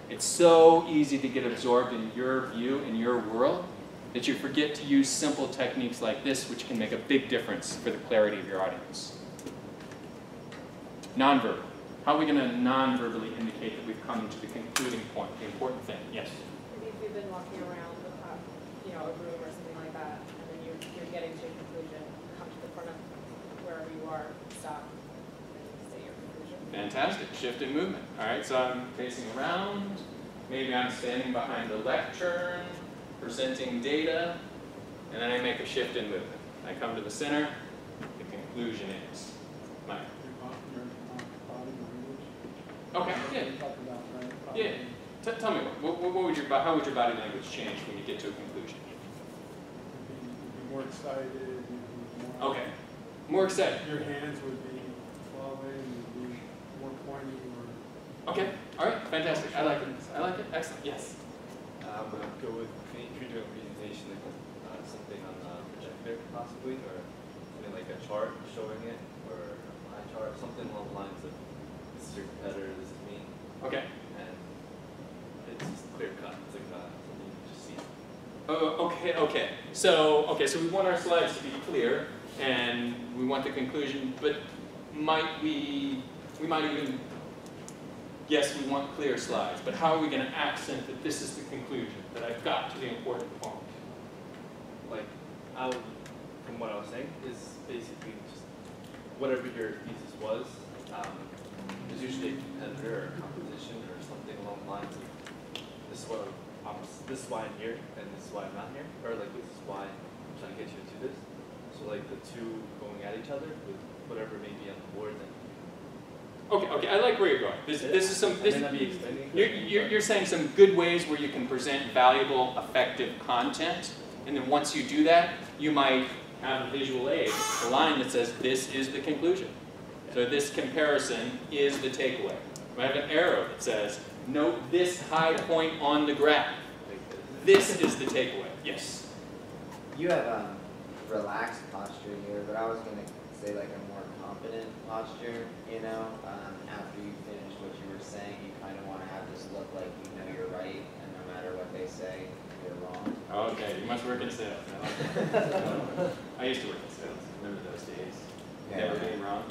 It's so easy to get absorbed in your view, in your world, that you forget to use simple techniques like this, which can make a big difference for the clarity of your audience. Nonverbal. How are we going to non-verbally indicate that we've come to the concluding point, the important thing? Yes? Maybe if you've been walking around, a room or something like that, and then you're getting to a conclusion, come to the front of wherever you are, stop, and say your conclusion. Fantastic. Shift in movement. All right, so I'm facing around. Maybe I'm standing behind the lectern, presenting data, and then I make a shift in movement. I come to the center. The conclusion is my. Okay. Yeah. Yeah. Tell me, how would your body language change when you get to a conclusion? You'd be more excited. You'd be more, Okay. More excited. Your hands would be flowing. You'd be more pointy. Or Okay. All right. Fantastic. I like it. I like it. Excellent. Yes. I'm gonna go with, if you're doing a presentation, like something on the projector possibly, or something like a chart showing it, or a pie chart, something along the lines of this is your competitor, this is me. Okay. And it's just clear cut. It's like something you just see. Okay. So we want our slides to be clear, and we want the conclusion, but we might even, yes, we want clear slides, but how are we going to accent that this is the conclusion, that I've got to the important point? Like, from what I was saying, is basically just whatever your thesis was, there's usually a competitor or competition or something along the lines of this is why I'm here and this is why I'm not here, or like this is why I'm trying to get you to do this. So like the two going at each other with whatever may be on the board. Then Okay, I like where you're going. This is some. You're saying some good ways where you can present valuable, effective content, and then once you do that, you might have a visual aid, a line that says this is the conclusion. So this comparison is the takeaway. We have an arrow that says note this high point on the graph. This is the takeaway. Yes. You have relaxed posture here, but I was going to say like a more confident posture, after you finish what you were saying, you kind of want to have this look like you know you're right, and no matter what they say, you're wrong. Okay, you must work in sales. I used to work in sales. Remember those days? Yeah, Never being wrong.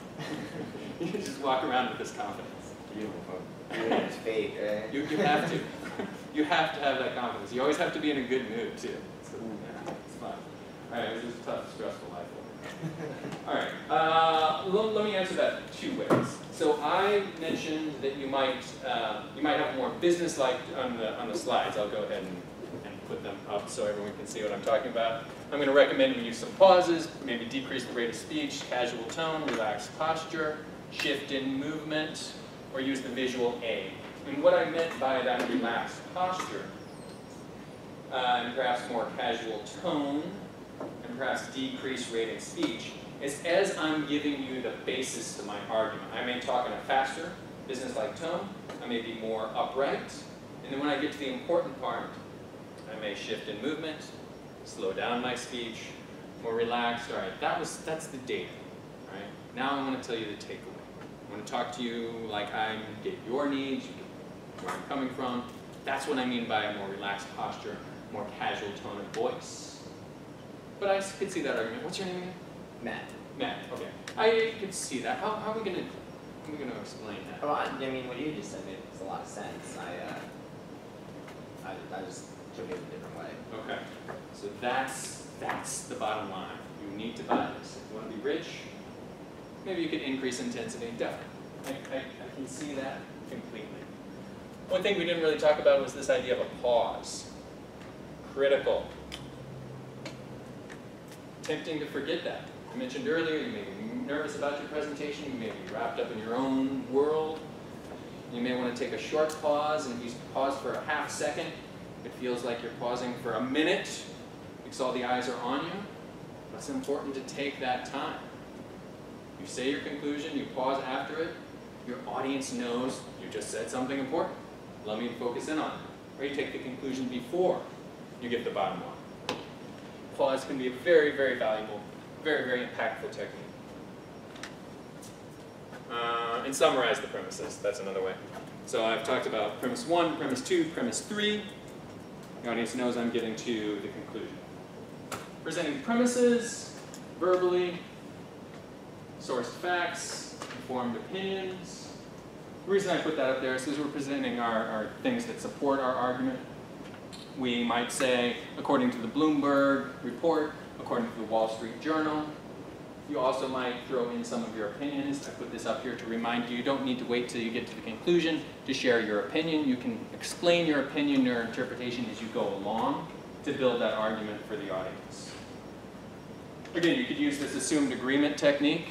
You just walk around with this confidence. It's fake, right? You have to. You have to have that confidence. You always have to be in a good mood, too. So, it's fun. All right, this is a tough, stressful life. All right, let me answer that two ways. So I mentioned that you might have more business-like on the slides. I'll go ahead and put them up so everyone can see what I'm talking about. I'm going to recommend we use some pauses, maybe decrease the rate of speech, casual tone, relaxed posture, shift in movement, or use the visual aid. And what I meant by that relaxed posture, and perhaps more casual tone, and perhaps decreased rate of speech, is as I'm giving you the basis to my argument. I may talk in a faster, business-like tone, I may be more upright, and then when I get to the important part, I may shift in movement, slow down my speech, more relaxed. All right, that's the data. All right, now I want to tell you the takeaway. I want to talk to you like I get your needs, you get where I'm coming from. That's what I mean by a more relaxed posture, more casual tone of voice. But I could see that argument. What's your name again? Matt. Matt, okay. I could see that. How are we going to explain that? Well, I mean, what you just said makes a lot of sense. I just took it a different way. Okay. So that's the bottom line. You need to buy this. If you want to be rich, maybe you could increase intensity. Definitely. I can see that completely. One thing we didn't really talk about was this idea of a pause. Critical. Tempting to forget that. I mentioned earlier, you may be nervous about your presentation, you may be wrapped up in your own world. You may want to take a short pause, and if you pause for a half second, it feels like you're pausing for a minute because all the eyes are on you. But it's important to take that time. You say your conclusion, you pause after it, your audience knows you just said something important. Let me focus in on it. or you take the conclusion before you get the bottom line. Pause can be a very, very valuable, very, very impactful technique. And summarize the premises, that's another way. So I've talked about premise 1, premise 2, premise 3. The audience knows I'm getting to the conclusion. Presenting premises, verbally, sourced facts, informed opinions. The reason I put that up there is because we're presenting our things that support our argument. We might say, according to the Bloomberg report, according to the Wall Street Journal. You also might throw in some of your opinions. I put this up here to remind you, you don't need to wait till you get to the conclusion to share your opinion. You can explain your opinion, your interpretation as you go along to build that argument for the audience. Again, you could use this assumed agreement technique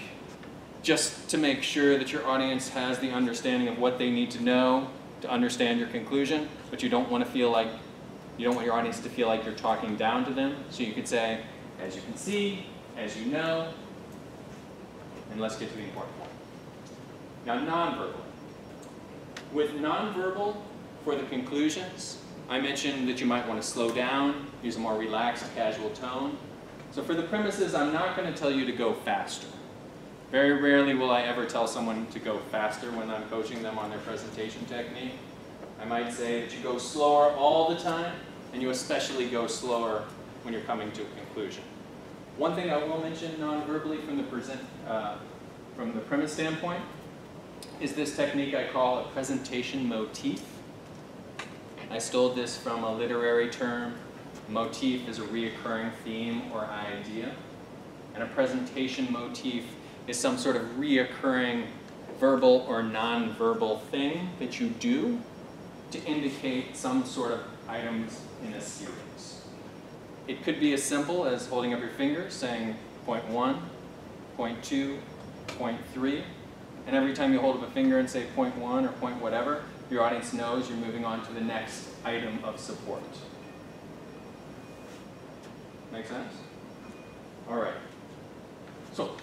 just to make sure that your audience has the understanding of what they need to know to understand your conclusion, but you don't want your audience to feel like you're talking down to them. So you could say, as you can see, as you know, and let's get to the important point. Now, nonverbal. With nonverbal, for the conclusions, I mentioned that you might want to slow down, use a more relaxed, casual tone. So for the premises, I'm not going to tell you to go faster. Very rarely will I ever tell someone to go faster when I'm coaching them on their presentation technique. I might say that you go slower all the time, and you especially go slower when you're coming to a conclusion. One thing I will mention non-verbally from the premise standpoint is this technique I call a presentation motif. I stole this from a literary term. Motif is a reoccurring theme or idea. And a presentation motif is some sort of reoccurring verbal or non-verbal thing that you do to indicate some sort of items in a series. It could be as simple as holding up your fingers, saying point 1, point 2, point 3, and every time you hold up a finger and say point 1 or point whatever, your audience knows you're moving on to the next item of support. Make sense? All right. So,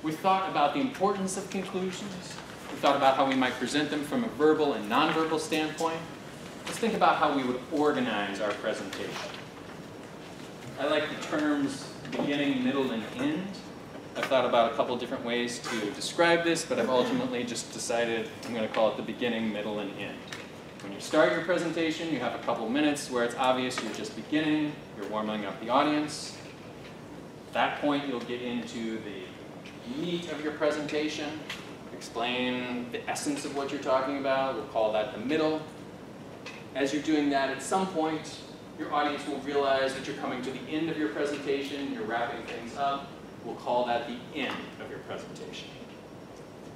we thought about the importance of conclusions. We thought about how we might present them from a verbal and nonverbal standpoint. Let's think about how we would organize our presentation. I like the terms beginning, middle, and end. I've thought about a couple different ways to describe this, but I've ultimately just decided I'm going to call it the beginning, middle, and end. When you start your presentation, you have a couple minutes where it's obvious you're just beginning, you're warming up the audience. At that point, you'll get into the meat of your presentation, explain the essence of what you're talking about. We'll call that the middle. As you're doing that, at some point, your audience will realize that you're coming to the end of your presentation, you're wrapping things up. We'll call that the end of your presentation.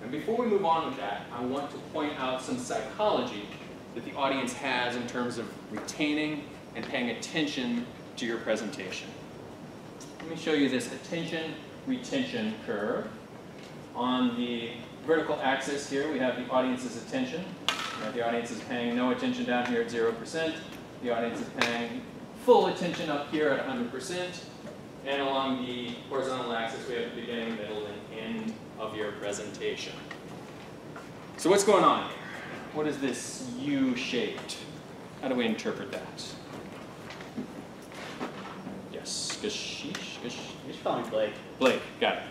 And before we move on with that, I want to point out some psychology that the audience has in terms of retaining and paying attention to your presentation. Let me show you this attention-retention curve. On the vertical axis here, we have the audience's attention. The audience is paying no attention down here at 0%. The audience is paying full attention up here at 100%. And along the horizontal axis, we have the beginning, middle, and end of your presentation. So what's going on here? What is this U-shaped? How do we interpret that? Yes, You should call me Blake. Blake, got it.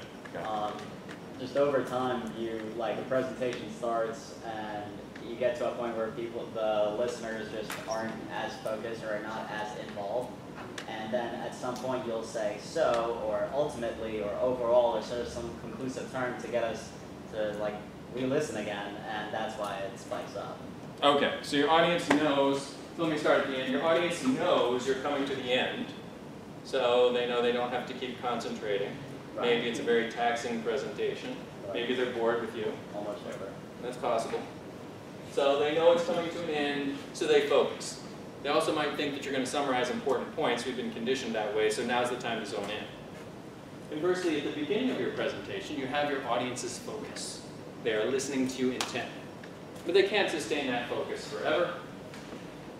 Just over time, the presentation starts and you get to a point where the listeners just aren't as focused or are not as involved. And then at some point you'll say so, or ultimately, or overall, or sort of some conclusive term to get us to re-listen again, and that's why it spikes up. Okay, so your audience knows, so let me start at the end. Your audience knows you're coming to the end, so they know they don't have to keep concentrating. Right. Maybe it's a very taxing presentation. Right. Maybe they're bored with you. Almost over. That's possible. So they know it's coming to an end, so they focus. They also might think that you're going to summarize important points. We've been conditioned that way, so now's the time to zone in. Conversely, at the beginning of your presentation, you have your audience's focus. They are listening to you intently. But they can't sustain that focus forever,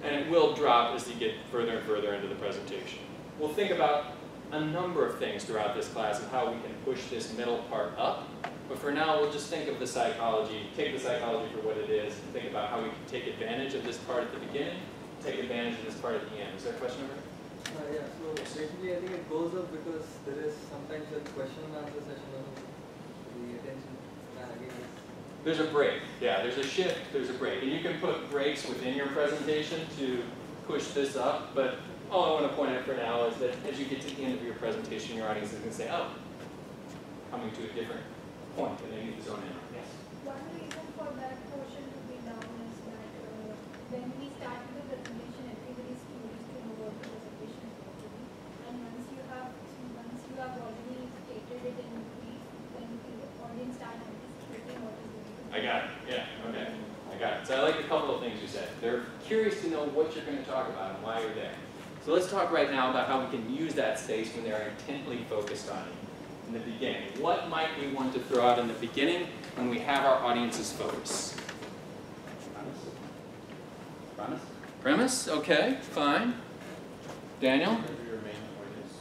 and it will drop as you get further and further into the presentation. We'll think about a number of things throughout this class of how we can push this middle part up, but for now, we'll just think of the psychology, take the psychology for what it is, and think about how we can take advantage of this part at the beginning, take advantage of this part at the end. Is there a question over here? Yeah, so basically I think it goes up because there is sometimes a question and answer session on the attention span again. There's a break, yeah, there's a shift, there's a break. And you can put breaks within your presentation to push this up, but all I want to point out for now is that as you get to the end of your presentation, your audience is going to say, oh, coming to a different point, and they need to zone in. Yes? One reason for that portion to be down is that when we start with the presentation, everybody is curious to know what the presentation is going to be. And once you have already stated it in brief, then the audience start anticipating what is going to be. I got it, yeah, okay. I got it. So I like a couple of things you said. They're curious to know what you're going to talk about and why you're there. So let's talk right now about how we can use that space when they're intently focused on you in the beginning. What might we want to throw out in the beginning when we have our audience's focus? Premise? Premise? Okay, fine. Daniel?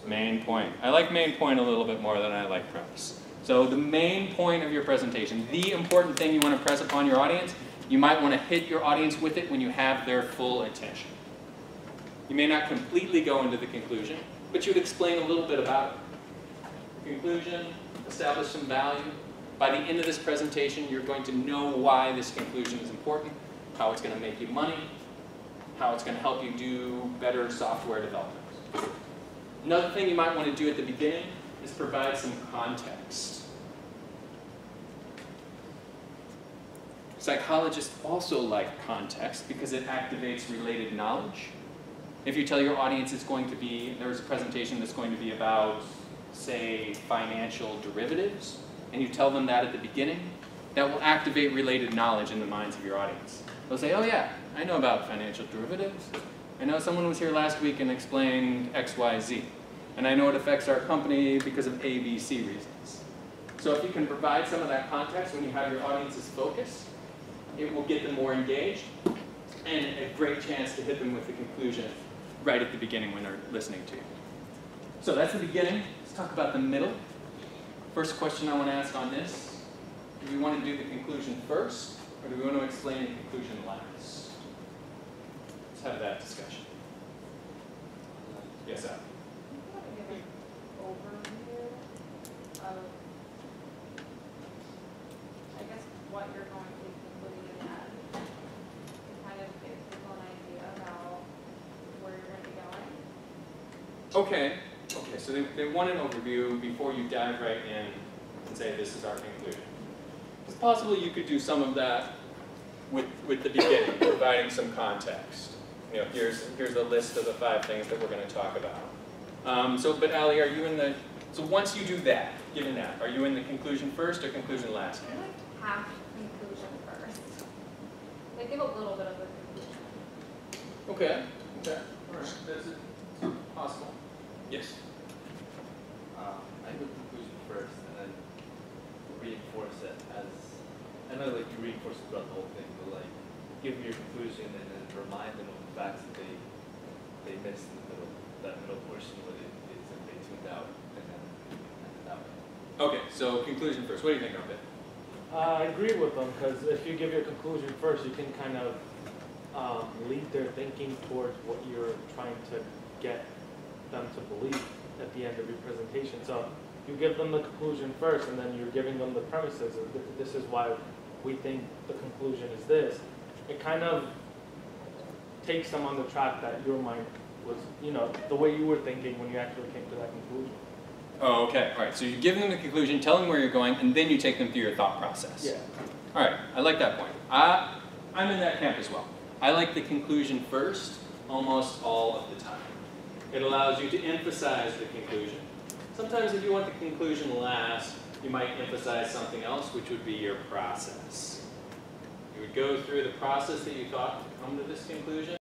Main point. I like main point a little bit more than I like premise. So the main point of your presentation, the important thing you want to press upon your audience, you might want to hit your audience with it when you have their full attention. You may not completely go into the conclusion, but you'd explain a little bit about it. Conclusion, establish some value. By the end of this presentation, you're going to know why this conclusion is important, how it's going to make you money, how it's going to help you do better software development. Another thing you might want to do at the beginning is provide some context. Psychologists also like context because it activates related knowledge. If you tell your audience it's going to be, there's a presentation that's going to be about, say, financial derivatives, and you tell them that at the beginning, that will activate related knowledge in the minds of your audience. They'll say, oh yeah, I know about financial derivatives. I know someone was here last week and explained X, Y, Z. And I know it affects our company because of A, B, C reasons. So if you can provide some of that context when you have your audience's focus, it will get them more engaged and a great chance to hit them with the conclusion right at the beginning when they're listening to you. So that's the beginning. Let's talk about the middle. First question I want to ask on this, do we want to do the conclusion first, or do we want to explain the conclusion last? Let's have that discussion. Yes, Al? I want to give an overview of, I guess, what you're going to be concluding in that, to kind of give people an idea about where you're going to be going. Okay. Okay, so they want an overview before you dive right in and say this is our conclusion. It's possible you could do some of that with the beginning, providing some context. You know, here's a list of the 5 things that we're going to talk about. But Ali, are you in the, so once you do that, given that, are you in the conclusion first or conclusion last? I like half conclusion first. Like give a little bit of a conclusion. Okay, okay, all right, that's it. Possible. Yes? I do conclusion first and then reinforce it as, I know like you reinforce it throughout the whole thing, but like give your conclusion and then remind them of the facts that they missed in the middle, that middle portion where they tuned out and then ended out. Okay, so conclusion first. What do you think, Arpit? I agree with them because if you give your conclusion first, you can kind of lead their thinking towards what you're trying to get them to believe at the end of your presentation. So you give them the conclusion first, and then you're giving them the premises. This is why we think the conclusion is this. It kind of takes them on the track that your mind was, you know, the way you were thinking when you actually came to that conclusion. Oh, okay. All right. So you give them the conclusion, tell them where you're going, and then you take them through your thought process. Yeah. All right. I like that point. I'm in that camp as well. I like the conclusion first almost all of the time. It allows you to emphasize the conclusion. Sometimes if you want the conclusion last, you might emphasize something else, which would be your process. You would go through the process that you thought to come to this conclusion.